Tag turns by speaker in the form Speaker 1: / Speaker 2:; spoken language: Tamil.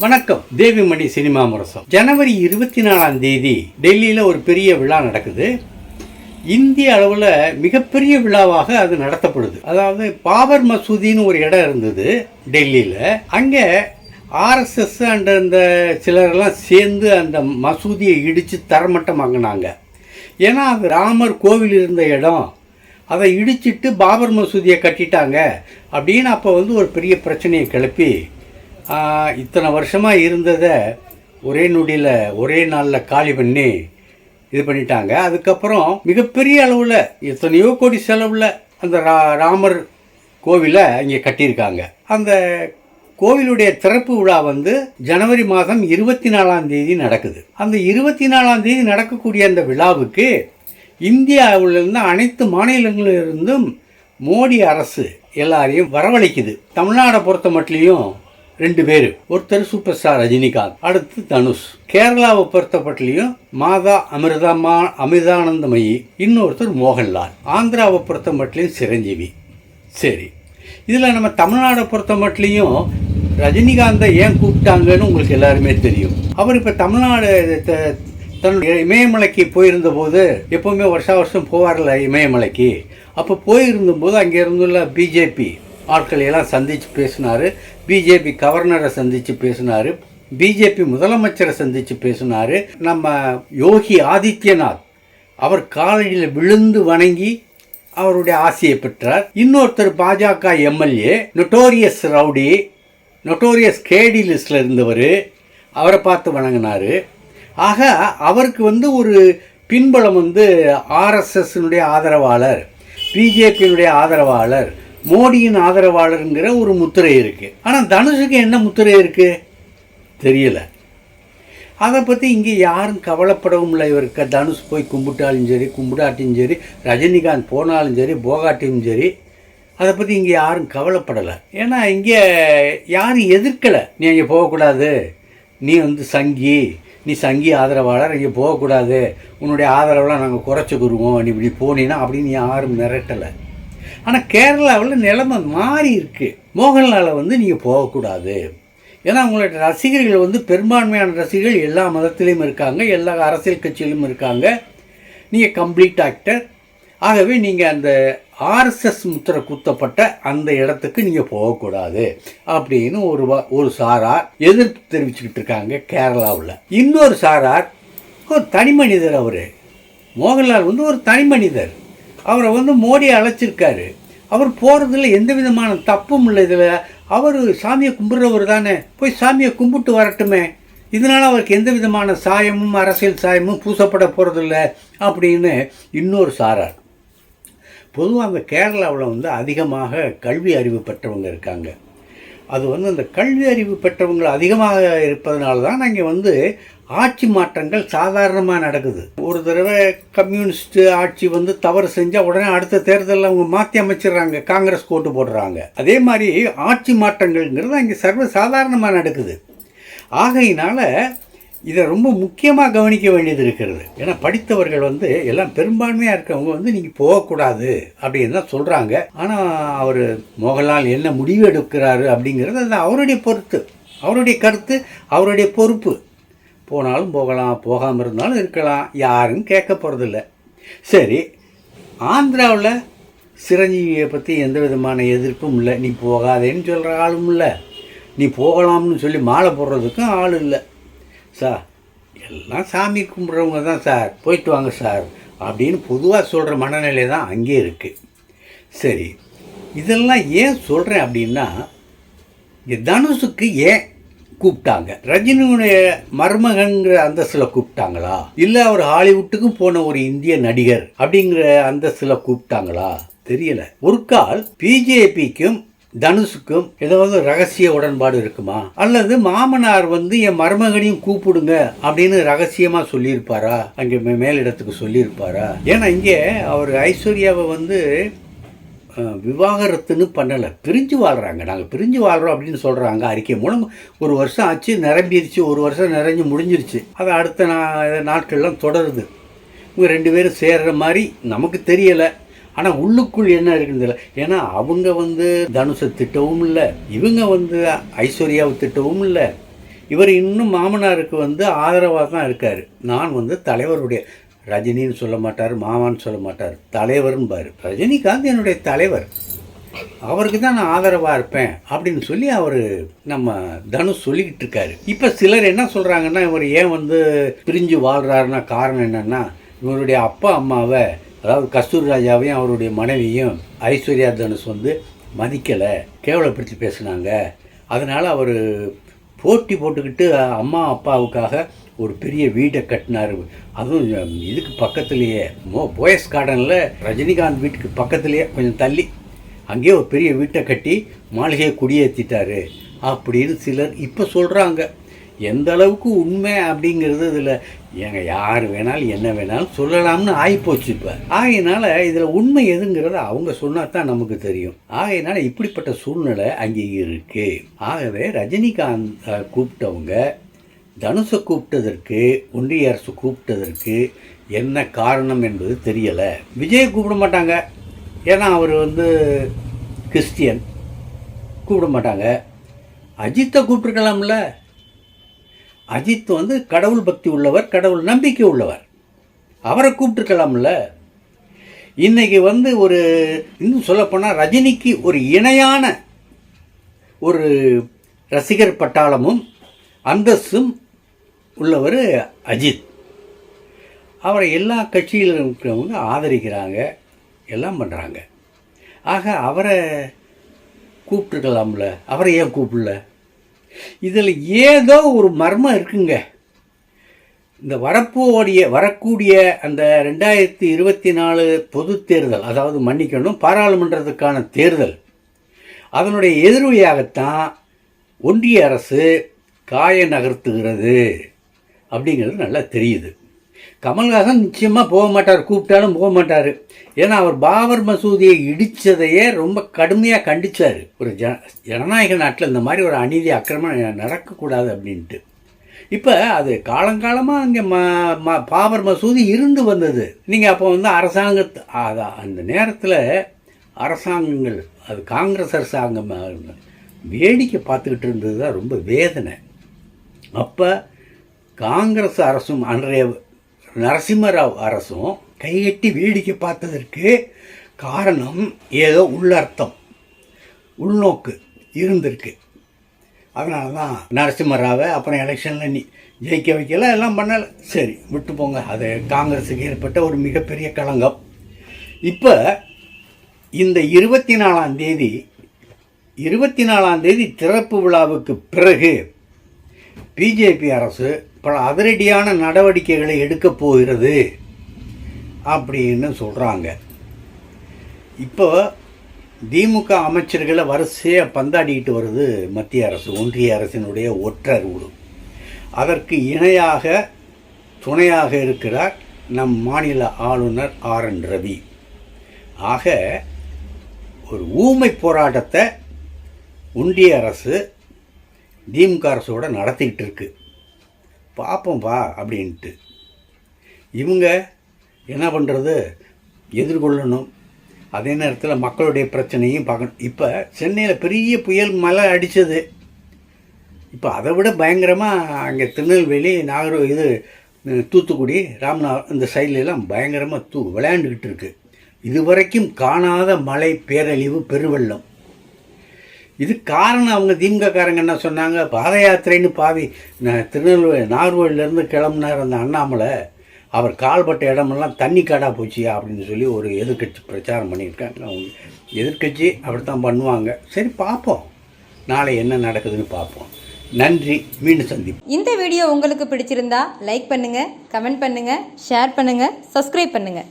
Speaker 1: வணக்கம். தேவிமணி சினிமா முரசம். ஜனவரி 24 டெல்லியில் ஒரு பெரிய விழா நடக்குது. இந்திய அளவில் மிகப்பெரிய விழாவாக அது நடத்தப்படுது. அதாவது பாபர் மசூதின்னு ஒரு இடம் இருந்தது டெல்லியில். அங்கே ஆர்எஸ்எஸ் அண்ட் அந்த சிலரெல்லாம் சேர்ந்து அந்த மசூதியை இடித்து தரமட்டமாங்கினாங்க. ஏன்னா அது ராமர் கோவில் இருந்த இடம், அதை இடிச்சிட்டு பாபர் மசூதியை கட்டிட்டாங்க அப்படின்னு அப்போ ஒரு பெரிய பிரச்சனையை கிளப்பி இத்தனை வருஷமாக இருந்ததை ஒரே நொடியில் ஒரே நாளில் காலி பண்ணி இது பண்ணிட்டாங்க. அதுக்கப்புறம் மிகப்பெரிய அளவில் எத்தனையோ கோடி செலவில் அந்த ராமர் கோவிலை அங்கே கட்டியிருக்காங்க. அந்த கோவிலுடைய திறப்பு விழா ஜனவரி மாதம் 24 நடக்குது. அந்த 24 நடக்கக்கூடிய அந்த விழாவுக்கு இந்தியாவிலிருந்து அனைத்து மாநிலங்களிலிருந்தும் மோடி அரசு எல்லாரையும் வரவழைக்குது. தமிழ்நாடை பொறுத்த மட்டும் 2 பேர், ஒருத்தர் சூப்பர் ஸ்டார் ரஜினிகாந்த், அடுத்து தனுஷ். கேரளாவை பொறுத்தப்பட்டிலையும் மாதா அமிர்தானந்தமயி, இன்னொருத்தர் மோகன்லால். ஆந்திராவை பொறுத்த மட்டும் சிரஞ்சீவி. சரி, இதில் நம்ம தமிழ்நாடை பொறுத்த மட்டும் ரஜினிகாந்தை ஏன் கூப்பிட்டாங்கன்னு உங்களுக்கு எல்லாருமே தெரியும். அவர் இப்போ தமிழ்நாடு தன்னுடைய இமயமலைக்கு போயிருந்த போது, எப்போவுமே வருஷம் போவார்ல இமயமலைக்கு, அப்போ போயிருந்தபோது அங்கே இருந்துள்ள பிஜேபி ஆட்களை எல்லாம் சந்தித்து பேசினார். பிஜேபி கவர்னரை சந்தித்து பேசினார். பிஜேபி முதலமைச்சரை சந்தித்து பேசினார். நம்ம யோகி ஆதித்யநாத் அவர் காலையில் விழுந்து வணங்கி அவருடைய ஆசையை பெற்றார். இன்னொருத்தர் பாஜக எம்எல்ஏ, நொட்டோரியஸ் ரவுடி, நொட்டோரியஸ் கேடி லிஸ்டில் இருந்தவர், அவரை பார்த்து வணங்கினார். ஆக அவருக்கு ஒரு பின்புலம் ஆர்எஸ்எஸ்னுடைய ஆதரவாளர், பிஜேபியினுடைய ஆதரவாளர், மோடியின் ஆதரவாளருங்கிற ஒரு முத்திரை இருக்குது. ஆனால் தனுஷுக்கு என்ன முத்திரை இருக்குது தெரியல. அதை பற்றி இங்கே யாரும் கவலைப்படவும் இல்லை. இவருக்கு தனுஷ் போய் கும்பிட்டாலும் சரி, கும்பிடாட்டியும் சரி, ரஜினிகாந்த் போனாலும் சரி, போகாட்டியும் சரி, அதை பற்றி இங்கே யாரும் கவலைப்படலை. ஏன்னா இங்கே யாரும் எதிர்க்கலை. நீ அங்கே போகக்கூடாது, நீ சங்கி, நீ சங்கி ஆதரவாளர், இங்கே போகக்கூடாது, உன்னுடைய ஆதரவெல்லாம் நாங்கள் குறைச்சிக்கிடுவோம், நீ இப்படி போனீன்னா அப்படின்னு யாரும் மிரட்டலை. ஆனால் கேரளாவில் நிலைமை மாறி இருக்கு. மோகன்லாலை நீங்கள் போகக்கூடாது, ஏன்னா உங்களுடைய ரசிகர்கள் பெரும்பான்மையான ரசிகர்கள் எல்லா மதத்திலையும் இருக்காங்க, எல்லா அரசியல் கட்சியிலும் இருக்காங்க, நீங்கள் கம்ப்ளீட் ஆக்டர். ஆகவே நீங்கள் அந்த ஆர்எஸ்எஸ் முத்திரை குத்தப்பட்ட அந்த இடத்துக்கு நீங்கள் போகக்கூடாது அப்படின்னு ஒரு சாரார் எதிர்ப்பு தெரிவிச்சுக்கிட்டு இருக்காங்க கேரளாவில். இன்னொரு சாரார் ஒரு தனி மனிதர். அவர் மோகன்லால் ஒரு தனி மனிதர். அவரை மோடி அழைச்சிருக்காரு. அவர் போகிறதுல எந்த விதமான தப்பும் இல்லை. இதில் அவர் சாமியை கும்பிட்றவர் தானே, போய் சாமியை கும்பிட்டு வரட்டுமே, இதனால் அவருக்கு எந்த விதமான சாயமும் அரசியல் சாயமும் பூசப்பட போகிறதில்ல அப்படின்னு இன்னொரு சாரார். பொதுவாக அந்த கேரளாவில் அதிகமாக கல்வி அறிவு பெற்றவங்க இருக்காங்க. அது அந்த கல்வி அறிவு பெற்றவங்க அதிகமாக இருப்பதனால தான் அங்கே ஆட்சி மாற்றங்கள் சாதாரணமாக நடக்குது. ஒரு தடவை கம்யூனிஸ்ட் ஆட்சி தவறு செஞ்சால் உடனே அடுத்த தேர்தலில் அவங்க மாற்றி அமைச்சிடுறாங்க, காங்கிரஸ் ஓட்டு போடுறாங்க. அதே மாதிரி ஆட்சி மாற்றங்கள்ங்கிறது அங்கே சர்வ சாதாரணமாக நடக்குது. ஆகையினால இதை ரொம்ப முக்கியமாக கவனிக்க வேண்டியது இருக்கிறது. ஏன்னா படித்தவர்கள் எல்லாம் பெரும்பான்மையாக இருக்கவங்க நீங்கள் போகக்கூடாது அப்படின்னு தான் சொல்கிறாங்க. ஆனால் அவர் மோகன்லால் என்ன முடிவு எடுக்கிறாரு அப்படிங்கிறது அது அவருடைய பொறுத்து, அவருடைய கருத்து, அவருடைய பொறுப்பு. போனாலும் போகலாம், போகாமல் இருந்தாலும் இருக்கலாம், யாரும் கேட்க போகிறதில்ல. சரி, ஆந்திராவில் சிரஞ்சீவியை பற்றி எந்த விதமான எதிர்ப்பும் இல்லை. நீ போகாதேன்னு சொல்கிற ஆளும் இல்லை, நீ போகலாம்னு சொல்லி மாலை போடுறதுக்கும் ஆள் இல்லை. சார் எல்லாம் சாமி கும்பிட்றவங்க தான் சார், போயிட்டு வாங்க சார் அப்படின்னு பொதுவாக சொல்கிற மனநிலை தான் அங்கே இருக்குது. சரி, இதெல்லாம் ஏன் சொல்கிறேன் அப்படின்னா, இங்கே தனுஷுக்கு ஏன் கூப்பிட்டாங்க? ரஜினியுடைய மருமகன்கிற அந்தஸ்தில் கூப்பிட்டாங்களா, இல்லை அவர் ஹாலிவுட்டுக்கும் போன ஒரு இந்திய நடிகர் அப்படிங்கிற அந்தஸ்தில் கூப்பிட்டாங்களா தெரியல. ஒரு கால் பிஜேபிக்கும் தனுஷுக்கும் ஏதாவது ரகசிய உடன்பாடு இருக்குமா, அல்லது மாமனார் என் மருமகனையும் கூப்பிடுங்க அப்படின்னு ரகசியமா சொல்லியிருப்பாரா, அங்கே மேலிடத்துக்கு சொல்லியிருப்பாரா? ஏன்னா இங்கே அவர் ஐஸ்வர்யாவை விவாகரத்துன்னு பண்ணலை, பிரிஞ்சு வாழ்கிறாங்க. நாங்கள் பிரிஞ்சு வாழ்கிறோம் அப்படின்னு சொல்கிறாங்க அறிக்கை மூலம். ஒரு வருஷம் ஆச்சு, நிரம்பிடுச்சு, ஒரு வருஷம் நிறைஞ்சு முடிஞ்சிருச்சு. அது அடுத்த நாட்கள்லாம் தொடருது. இவங்க 2 பேரும் சேர்கிற மாதிரி நமக்கு தெரியலை. ஆனால் உள்ளுக்குள் என்ன இருக்குன்னு, ஏன்னா அவங்க தனுஷை திட்டவும் இல்லை, இவங்க ஐஸ்வர்யாவை திட்டவும் இல்லை. இவர் இன்னும் மாமனாருக்கு ஆதரவாக தான் இருக்கார். நான் தலைவருடைய ரஜினின்னு சொல்ல மாட்டார், மாமான்னு சொல்ல மாட்டார், தலைவர்ன்பார். ரஜினிகாந்த் என்னுடைய தலைவர், அவருக்கு தான் நான் ஆதரவாக இருப்பேன் அப்படின்னு சொல்லி அவர் நம்ம தனுஷ் சொல்லிக்கிட்டு இருக்காரு. இப்போ சிலர் என்ன சொல்கிறாங்கன்னா, இவர் ஏன் பிரிஞ்சு வாழ்கிறாருன்னா காரணம் என்னென்னா, இவருடைய அப்பா அம்மாவை, அதாவது கஸ்தூரி ராஜாவையும் அவருடைய மனைவியும் ஐஸ்வர்யா தனுஷ் மதிக்கலை, கேவலப்படுத்தி பேசுனாங்க. அதனால் அவர் போட்டி போட்டுக்கிட்டு அம்மா அப்பாவுக்காக ஒரு பெரிய வீட்டை கட்டினார். அதுவும் இதுக்கு பக்கத்துலேயே போயஸ் கார்டனில் ரஜினிகாந்த் வீட்டுக்கு பக்கத்துலேயே கொஞ்சம் தள்ளி அங்கேயே ஒரு பெரிய வீட்டை கட்டி மாளிகையை குடியேற்றிட்டார் அப்படின்னு சிலர் இப்போ சொல்கிறாங்க. எந்த அளவுக்கு உண்மை அப்படிங்கிறது இதில் யார் வேணாலும் என்ன வேணாலும் சொல்லலாம்னு ஆகிப்போச்சு இப்போ. ஆகையினால இதில் உண்மை எதுங்கிறத அவங்க சொன்னால் தான் நமக்கு தெரியும். ஆகையினால இப்படிப்பட்ட சூழ்நிலை அங்கே இருக்குது. ஆகவே ரஜினிகாந்த் கூப்பிட்டவங்க தனுஷை கூப்பிட்டதற்கு, ஒன்றிய அரசு கூப்பிட்டதற்கு என்ன காரணம் என்பது தெரியலை. விஜயை கூப்பிட மாட்டாங்க, ஏன்னா அவர் கிறிஸ்டியன், கூப்பிட மாட்டாங்க. அஜித்தை கூப்பிட்டுருக்கலாம்ல. அஜித் கடவுள் பக்தி உள்ளவர், கடவுள் நம்பிக்கை உள்ளவர், அவரை கூப்பிட்டுருக்கலாம்ல. இன்றைக்கி ஒரு இன்னும் சொல்லப்போனால் ரஜினிக்கு ஒரு இணையான ஒரு ரசிகர் பட்டாளமும் அந்தஸ்தும் உள்ளவர் அஜித். அவரை எல்லா கட்சியில் இருக்கிறவங்க ஆதரிக்கிறாங்க, எல்லாம் பண்ணுறாங்க. ஆக அவரை கூப்பிட்டுருக்கலாம்ல, அவரை ஏன் கூப்பிடல? இதில் ஏதோ ஒரு மர்மம் இருக்குங்க. இந்த வரக்கூடிய அந்த 2024 பொது தேர்தல், அதாவது மன்னிக்கணும், பாராளுமன்றத்துக்கான தேர்தல், அதனுடைய எதிர்வியாகத்தான் ஒன்றிய அரசு காய நகர்த்துகிறது அப்படிங்கிறது நல்லா தெரியுது. கமல்ஹாசன் நிச்சயமாக போக மாட்டார், கூப்பிட்டாலும் போக மாட்டார். ஏன்னா அவர் பாபர் மசூதியை இடித்ததையே ரொம்ப கடுமையாக கண்டித்தார். ஒரு ஜனநாயக நாட்டில் இந்த மாதிரி ஒரு அநீதி அக்கிரமம் நடக்கக்கூடாது அப்படின்ட்டு. இப்போ அது காலங்காலமாக அங்கே பாபர் மசூதி இருந்து வந்தது. நீங்கள் அப்போ அந்த நேரத்தில் அரசாங்கங்கள், அது காங்கிரஸ் அரசாங்கம் வேடிக்கை பார்த்துக்கிட்டு இருந்தது தான் ரொம்ப வேதனை. அப்போ காங்கிரஸ் அரசும் அன்றைய நரசிம்மராவ் அரசும் கையெட்டி வேடிக்கை பார்த்ததற்கு காரணம் ஏதோ உள்ளர்த்தம், உள்நோக்கு இருந்திருக்கு. அதனால தான் நரசிம்மராவை அப்புறம் எலெக்ஷனில் ஜெயிக்க வைக்கல, எல்லாம் பண்ணலை. சரி, விட்டு போங்க. அது காங்கிரஸுக்கு ஏற்பட்ட ஒரு மிகப்பெரிய களங்கம். இப்போ இந்த 24ஆம் தேதி திறப்பு விழாவுக்கு பிறகு பிஜேபி அரசு பல அதிரடியான நடவடிக்கைகளை எடுக்கப் போகிறது அப்படின்னு சொல்கிறாங்க. இப்போ திமுக அமைச்சர்களை வரிசையாக பந்தாடிக்கிட்டு வருது மத்திய அரசு, ஒன்றிய அரசினுடைய ஒற்றர். அதற்கு இணையாக துணையாக இருக்கிறார் நம் மாநில ஆளுநர் RN ரவி. ஆக ஒரு ஊமை போராட்டத்தை ஒன்றிய அரசு திமுக அரசோட நடத்திக்கிட்டு இருக்கு. பார்ப்போம்பா அப்படின்ட்டு. இவங்க என்ன பண்ணுறது, எதிர்கொள்ளணும். அதே நேரத்தில் மக்களுடைய பிரச்சனையும் பார்க்கணும். இப்போ சென்னையில் பெரிய புயல் மழை அடித்தது. இப்போ அதை விட பயங்கரமாக அங்கே திருநெல்வேலி, தூத்துக்குடி, ராமநாதபுரம் இந்த சைட்லெலாம் பயங்கரமாக விளையாண்டுக்கிட்டு இருக்கு. இதுவரைக்கும் காணாத மழை, பேரழிவு, பெருவெள்ளம். இது காரணம் அவங்க திமுககாரங்க என்ன சொன்னாங்க, பாத யாத்திரைன்னு திருநெல்வேலி நாகர்கோவிலேருந்து கிளம்புனார் அந்த அண்ணாமலை, அவர் கால்பட்ட இடமெல்லாம் தண்ணி காடாக போச்சு அப்படின்னு சொல்லி ஒரு எதிர்கட்சி பிரச்சாரம் பண்ணியிருக்காங்க. அவங்க எதிர்கட்சி அப்படித்தான் பண்ணுவாங்க. சரி, பார்ப்போம் நாளை என்ன நடக்குதுன்னு பார்ப்போம். நன்றி, மீண்டும் சந்திப்போம்.
Speaker 2: இந்த வீடியோ உங்களுக்கு பிடிச்சிருந்தா லைக் பண்ணுங்கள், கமெண்ட் பண்ணுங்கள், ஷேர் பண்ணுங்கள், சப்ஸ்கிரைப் பண்ணுங்கள்.